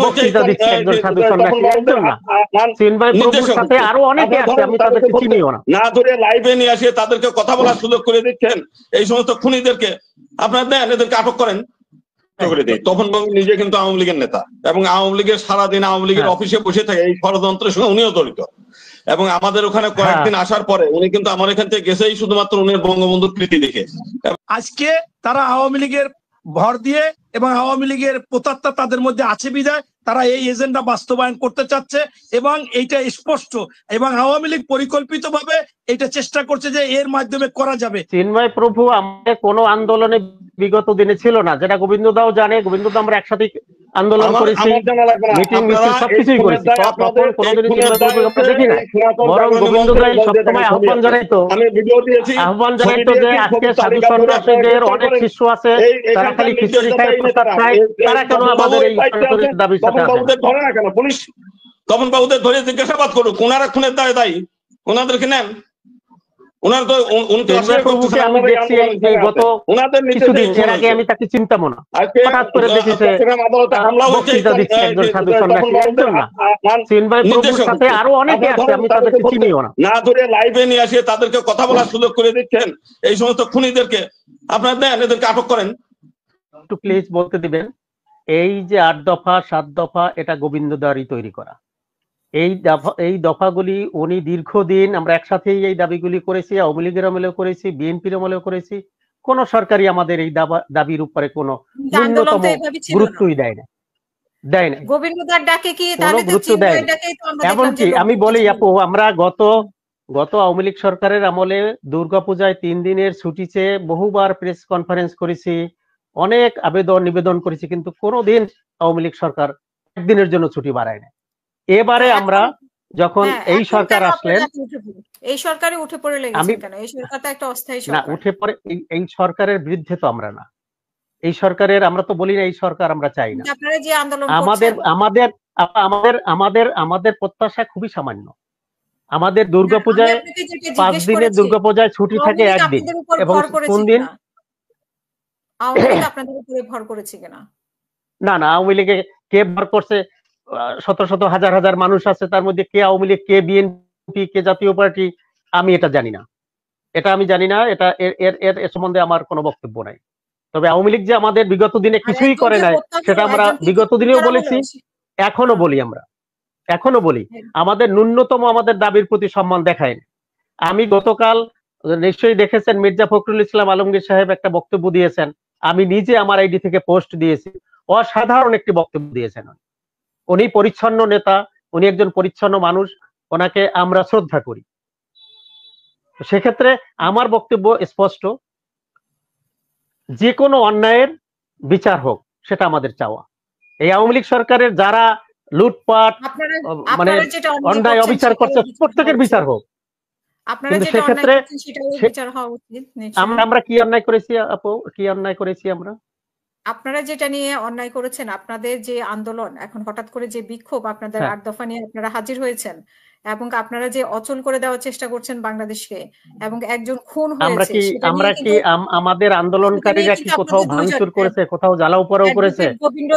বক্তৃতা দিচ্ছে একজন সাধু সন্ন্যাসী, একজন না, চিন্ময় প্রভুর সাথে আরো অনেকে আছে, আমি তাদেরকে চিনিও না। না ধরে লাইভে নিয়ে আসে তাদেরকে কথা বলার সুযোগ করে দিচ্ছেন, এই সমস্ত খুনিদেরকে আপনারা দেন, এদেরকে আটক করেন করে দেয়। তখন নিজে কিন্তু আওয়ামী লীগের নেতা, এবং আওয়ামী লীগের সারাদিন আওয়ামী লীগের অফিসে বসে থাকে, এই ষড়যন্ত্রের সঙ্গে উনিও জড়িত। এবং আমাদের ওখানে কয়েকদিন আসার পরে উনি কিন্তু আমার এখান থেকে গেছেই শুধুমাত্র উনি বঙ্গবন্ধুর কৃতি দেখে। আজকে তারা আওয়ামী লীগের ভর দিয়ে এবং আওয়ামী লীগের প্রতাত্মা তাদের মধ্যে আছে বিধায় তারা এই এজেন্ডা বাস্তবায়ন করতে চাচ্ছে, এবং এইটা স্পষ্ট, এবং আওয়ামী লীগ পরিকল্পিতভাবে এটা চেষ্টা করছে যে এর মাধ্যমে করা যাবে। চিন্ময় প্রভু আমাদের কোনো আন্দোলনে বিগত দিনে ছিল না, যেটা গোবিন্দ দাও জানে। গোবিন্দ দা আমরা একসাথে আন্দোলন করেছি, মিটিং মিছিল সবকিছুই করেছি, তখন কোনোদিনই চিন্ময় প্রভু আমরা দেখি না। বরং গোবিন্দ দাই সবসময় আহ্বান জানাইতো যে আজকে সাধু সন্ন্যাসীদের অনেক শিষ্য আছে, তারা খালি খিচুড়ি খায়, প্রসাদ খায়, তারা কেন আমাদের এই দাবির সাথে আছে? ধরে না কেন পুলিশ? তখন বাবুদের ধরে জিজ্ঞাসাবাদ করুক, ওনারা খুনের দায় দায়ী, ওনাদেরকে নেন। ওনার তো প্রভুকে আমি দেখছি এই গত কিছুদিন, এর আগে আমি তাকে চিনতাম না, হঠাৎ করে দেখেছে বক্তৃতা দিচ্ছে একজন সাধু সন্ন্যাসী, একজন না, চিন্ময় প্রভুর সাথে আরো অনেকে আছে, আমি তাদেরকে চিনিও না। না ধরে লাইভে নিয়ে আসে তাদেরকে কথা বলার সুযোগ করে দিচ্ছেন, এই সমস্ত খুনিদেরকে আপনারা দেন, এদেরকে আটক করেন। একটু প্লিজ বলতে দিবেন, এই যে 8 দফা 7 দফা এটা গোবিন্দ দাঁড়ি তৈরি করা। এই দফাগুলি উনি দীর্ঘদিন, আমরা একসাথেই এই দাবিগুলি করেছি, আওয়ামী লীগের আমলেও করেছি, বিএনপির আমলেও করেছি, কোন সরকারই আমাদের এই দাবির উপরে কোনো ন্যূনতম গুরুত্বই দেয় না। গোবিন্দদার ডাকে কি তাহলে গুরুত্ব দেয় না। এমনকি আমি বলি আপু, আমরা গত আওয়ামী লীগ সরকারের আমলে দুর্গাপূজায় 3 দিনের ছুটি চেয়ে বহুবার প্রেস কনফারেন্স করেছি, অনেক আবেদন নিবেদন করেছি, কিন্তু কোনোদিন আওয়ামী লীগ সরকার একদিনের জন্য ছুটি বাড়ায় না। এবারে আমরা যখন এই সরকার আসলেন, এই সরকারে উঠে পড়ে লেগেছে কেন? এই সরকার তো একটা অস্থায়ী সরকার। না, উঠে পড়ে এই সরকারের বিরুদ্ধে তো আমরা না, এই সরকারের আমরা তো বলি না এই সরকার আমরা চাই না। আপনারা যে আন্দোলন আমাদের আমাদের আমাদের আমাদের প্রত্যাশা খুবই সামান্য। আমাদের দুর্গাপূজায় 5 দিনের দুর্গাপূজায় ছুটি থাকে 1 দিন, এবং কোন দিন আওয়ামী লীগ আপনাদের উপরে ভর করেছে কিনা? না না, আওয়ামী লীগে কে ভর করছে? শত শত হাজার হাজার মানুষ আছে, তার মধ্যে কে আওয়ামী লীগ, কে বিএনপি, কে জাতীয় পার্টি, আমি এটা জানি না। আমি জানি না, এটা এর সম্বন্ধে আমার কোনো বক্তব্য নাই। তবে আওয়ামী লীগ যে আমাদের বিগত দিনে কিছুই করে নাই, সেটা আমরা বিগত দিনেও বলেছি, এখনো বলি আমাদের ন্যূনতম আমাদের দাবির প্রতি সম্মান দেখায়। আমি গতকাল নিশ্চয়ই দেখেছেন, মির্জা ফখরুল ইসলাম আলমগীর সাহেব একটা বক্তব্য দিয়েছেন, আমি নিজে আমার আইডি থেকে পোস্ট দিয়েছি, অসাধারণ একটি বক্তব্য দিয়েছেন। উনি পরিচ্ছন্ন নেতা, উনি একজন পরিচ্ছন্ন মানুষ, ওনাকে আমরা শ্রদ্ধা করি। সেক্ষেত্রে আমার বক্তব্য স্পষ্ট, যে কোনো অন্যায়ের বিচার হোক, সেটা আমাদের চাওয়া। এই আওয়ামী লীগ সরকারের যারা লুটপাট মানে অন্যায় অবিচার করছে, প্রত্যেকের বিচার হোক। কিন্তু সেক্ষেত্রে আমরা কি অন্যায় করেছি আপু? কি অন্যায় করেছি আমরা? আপনারা যেটা নিয়ে অন্যায় করেছেন, আপনাদের যে আন্দোলন, এখন হঠাৎ করে যে বিক্ষোভ, আপনাদের 8 দফা নিয়ে আপনারা হাজির হয়েছেন, এবং আপনারা যে অচল করে দেওয়ার চেষ্টা করছেন বাংলাদেশকে, এবং একজন খুন হয়েছে, আমরা কি আমাদের আন্দোলনকারীরা কি কোথাও ভাঙচুর করেছে, কোথাও জ্বালাও পোড়াও করেছে,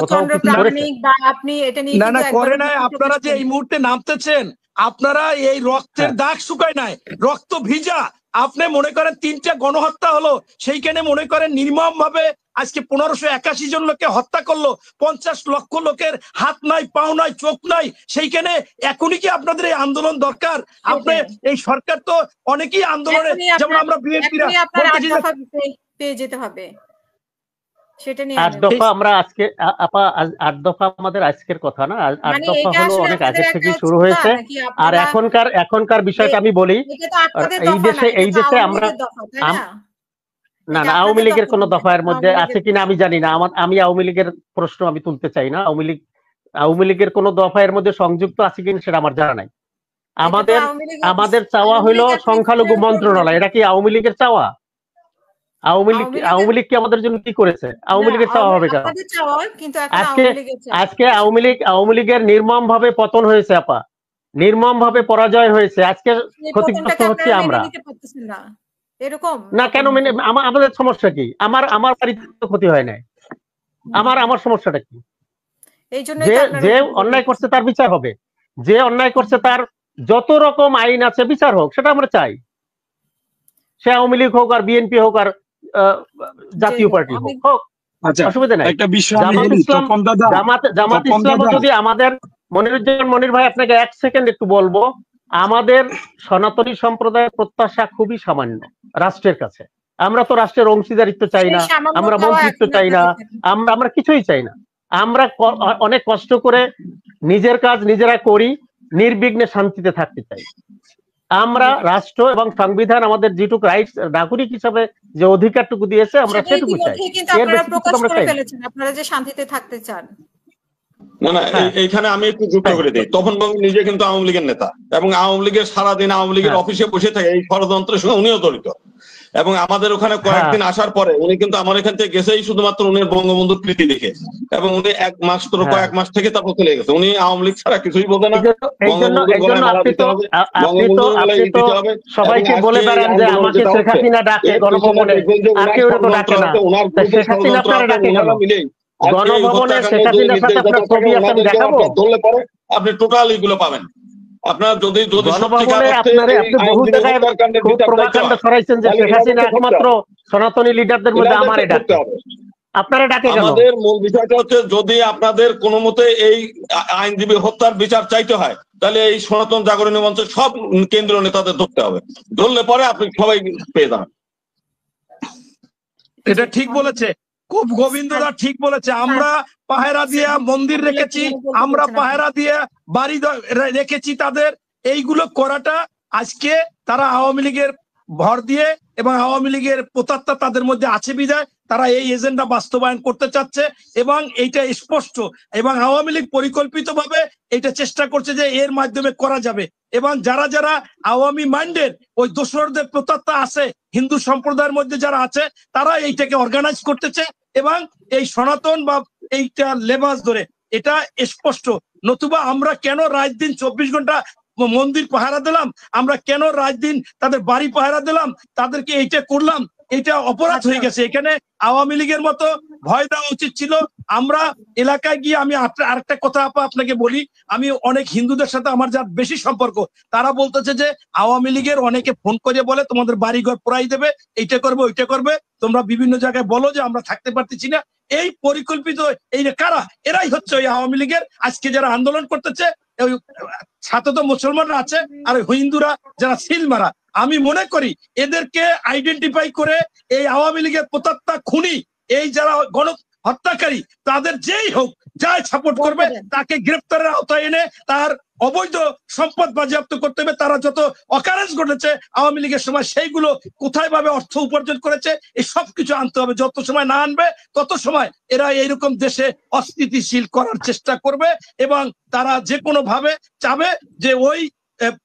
কোথাও কিছু করেছে? বা আপনি এটা নিয়ে না করে নাই। আপনারা যে এই মুহূর্তে নামতেছেন, আপনারা এই রক্তের দাগ শুকায় নাই, রক্ত ভিজা। আপনি মনে করেন 3টা গণহত্যা হলো, সেইখানে মনে করেন নির্মম ভাবে আজকে 1581 জন লোককে হত্যা করলো, 50 লক্ষ লোকের হাত নাই, পাও নাই, চোখ নাই। সেইখানে এখনই কি আপনাদের এই আন্দোলন দরকার? আপনি এই সরকার তো অনেকেই আন্দোলনে, যেমন আমরা বিএনপিরা পেয়ে যেতে হবে, সেটা নিয়ে 8 দফা আমরা আজকে 8 দফা আমাদের আজকের কথা না, 8 দফা হলো অনেক আগে থেকে শুরু হয়েছে। আর এখনকার বিষয়টা আমি বলি, এই দেশে আমরা না আওয়ামী লীগের কোন দফার মধ্যে আছে কিনা আমি জানি না। আমি আওয়ামী লীগের প্রশ্ন আমি তুলতে চাই না। আওয়ামী লীগের কোন দফার মধ্যে সংযুক্ত আছে কিনা সেটা আমার জানা নাই। আমাদের চাওয়া হইলো সংখ্যালঘু মন্ত্রণালয়। এটা কি আওয়ামী লীগের চাওয়া? আওয়ামী লীগ কি আমাদের জন্য কি করেছে? আওয়ামী লীগের চাওয়া হবে কেন? আজকে আওয়ামী লীগের নির্মম ভাবে পতন হয়েছে আপা, নির্মম ভাবে পরাজয় হয়েছে। আজকে ক্ষতিগ্রস্ত হচ্ছে আমরা। এরকম না কেন আমাদের সমস্যা কি? আমার বাড়িতে ক্ষতি হয় নাই, আমার সমস্যাটা কি? এই জন্য যে অন্যায় করছে তার বিচার হবে, যে অন্যায় করছে তার যত রকম আইন আছে বিচার হোক, সেটা আমরা চাই। সে আওয়ামী লীগ হোক আর বিএনপি হোক আর জাতীয় পার্টি হোক, অসুবিধা নাই। জামাত ইসলাম যদি আমাদের, মনিরুজ্জামান মনির ভাই আপনাকে 1 সেকেন্ড একটু বলবো, আমাদের সনাতনী সম্প্রদায়ের প্রত্যাশা খুবই সামান্য রাষ্ট্রের কাছে। আমরা তো রাষ্ট্রের অংশীদারিত্ব চাই না, আমরা মন্ত্রিত্ব চাই না, আমরা কিছুই চাই না। আমরা অনেক কষ্ট করে নিজের কাজ নিজেরা করি, নির্বিঘ্নে শান্তিতে থাকতে চাই। আমরা রাষ্ট্র এবং সংবিধান আমাদের যেটুকু রাইটস নাগরিক হিসাবে যে অধিকারটুকু দিয়েছে আমরা সেটুকু চাই। আপনারা যে শান্তিতে থাকতে চান। না, এইখানে আমি একটু যুক্ত করে দিই। তখন নিজে কিন্তু আওয়ামী লীগের নেতা, এবং আওয়ামী লীগের সারাদিন আওয়ামী লীগের অফিসে বসে থাকে, এই ষড়যন্ত্রের সঙ্গে উনিও জড়িত। এবং আমাদের ওখানে কয়েকদিন আসার পরে উনি কিন্তু আমার এখান থেকে গেছেই শুধুমাত্র উনি বঙ্গবন্ধুর কৃতি দেখে, এবং উনি কয়েক মাস থেকে তারপর চলে গেছে। উনি আওয়ামী লীগ ছাড়া কিছুই বোঝে না। সবাইকে বলে বেড়ান যে আমাকে শেখ হাসিনা ডাকে গণভবনে, আর কেউ তো ডাকে না। শেখ হাসিনা আপনারা ডাকে কেন? গণভবনে শেখ হাসিনার সাথে আপনার ছবি আছে, আমি দেখাবো। ধরলে পরে আপনি টোটাল এগুলো পাবেন। আপনার যদি গণভবনে আপনি বহু জায়গায় খুব প্রভাকাণ্ড ছড়াইছেন যে শেখ হাসিনা একমাত্র সনাতনী লিডারদের মধ্যে আমারে ডাকে, আপনারা ডাকে কেন? আমাদের মূল বিষয়টা হচ্ছে, যদি আপনাদের কোনো মতে এই আইনজীবী হত্যার বিচার চাইতে হয়, তাহলে এই সনাতন জাগরণী মঞ্চের সব কেন্দ্রীয় নেতাদের ধরতে হবে। ধরলে পরে আপনি সবাই পেয়ে যাবেন। এটা ঠিক বলেছে, খুব গোবিন্দদা ঠিক বলেছে। আমরা পাহারা দিয়ে মন্দির রেখেছি, আমরা পাহারা দিয়ে বাড়ি রেখেছি তাদের। এইগুলো করাটা আজকে তারা আওয়ামী লীগের ভর দিয়ে, এবং আওয়ামী লীগের প্রতাত্তা তাদের মধ্যে আছে বিধায় তারা এই এজেন্ডা বাস্তবায়ন করতে চাচ্ছে, এবং এইটা স্পষ্ট। এবং আওয়ামী লীগ পরিকল্পিতভাবে এটা চেষ্টা করছে যে এর মাধ্যমে করা যাবে। এবং যারা যারা আওয়ামী মাইন্ডের ওই দোসরদের প্রতাত্তা আছে হিন্দু সম্প্রদায়ের মধ্যে যারা আছে, তারা এইটাকে অর্গানাইজ করতেছে, এবং এই সনাতন বা এইটা লেবাস ধরে এটা স্পষ্ট। নতুবা আমরা কেন রাত দিন 24 ঘন্টা মন্দির পাহারা দিলাম, আমরা কেন রাত দিন তাদের বাড়ি পাহারা দিলাম, তাদেরকে এইটা করলাম, এটা অপরাধ হয়ে গেছে। এখানে আওয়ামী লীগের মতো ভয় দেওয়া উচিত ছিল। আমরা এলাকায় গিয়ে, আমি আরেকটা কথা আপনাকে বলি, আমি অনেক হিন্দুদের সাথে আমার যা বেশি সম্পর্ক, তারা বলতেছে যে আওয়ামী লীগের অনেকে ফোন করে বলে তোমাদের বাড়িঘর পোড়াই দেবে, এইটা করবে ওইটা করবে, তোমরা বিভিন্ন জায়গায় বলো যে আমরা থাকতে পারতেছি না। এই পরিকল্পিত এই কারা? এরাই হচ্ছে ওই আওয়ামী লীগের আজকে যারা আন্দোলন করতেছে। ওই সাথে তো মুসলমানরা আছে, আর হিন্দুরা যারা সিল মারা। আমি মনে করি এদেরকে আইডেন্টিফাই করে এই আওয়ামী লীগের প্রতাত্তা খুনি, এই যারা গণ হত্যাকারী, তাদের যেই হোক, যাই সাপোর্ট করবে তাকে গ্রেপ্তারের আওতায় এনে তার অবৈধ সম্পদ বাজেয়াপ্ত করতে হবে। তারা যত অকারেন্স ঘটেছে আওয়ামী লীগের সময়, সেইগুলো কোথায় ভাবে অর্থ উপার্জন করেছে, এই সবকিছু আনতে হবে। যত সময় না আনবে তত সময় এরা এইরকম দেশে অস্থিতিশীল করার চেষ্টা করবে, এবং তারা যে কোনো ভাবে চাবে যে ওই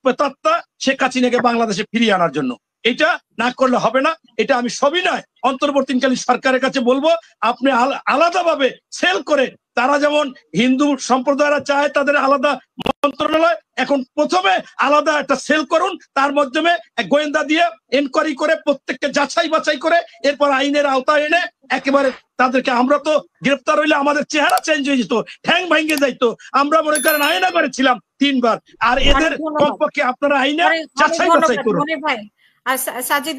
প্রেতাত্মা শেখ হাসিনাকে বাংলাদেশে ফিরিয়ে আনার জন্য। এটা না করলে হবে না। এটা আমি সবিনয় অন্তর্বর্তীকালীন সরকারের কাছে বলবো, আপনি আলাদাভাবে সেল করে, তারা যেমন হিন্দু সম্প্রদায়রা চায় তাদের আলাদা মন্ত্রণালয়, এখন প্রথমে আলাদা একটা সেল করুন, তার মাধ্যমে গোয়েন্দা দিয়ে এনকোয়ারি করে প্রত্যেককে যাচাই বাছাই করে এরপর আইনের আওতায় এনে একেবারে তাদেরকে, আমরা তো গ্রেপ্তার হইলে আমাদের চেহারা চেঞ্জ হয়ে যেত, ঠ্যাং ভাঙ্গে যাইতো। আমরা মনে করেন আয়না করেছিলাম 3 বার, আর এদের কমপক্ষে আপনারা আইনে যাচাই বাছাই করুন।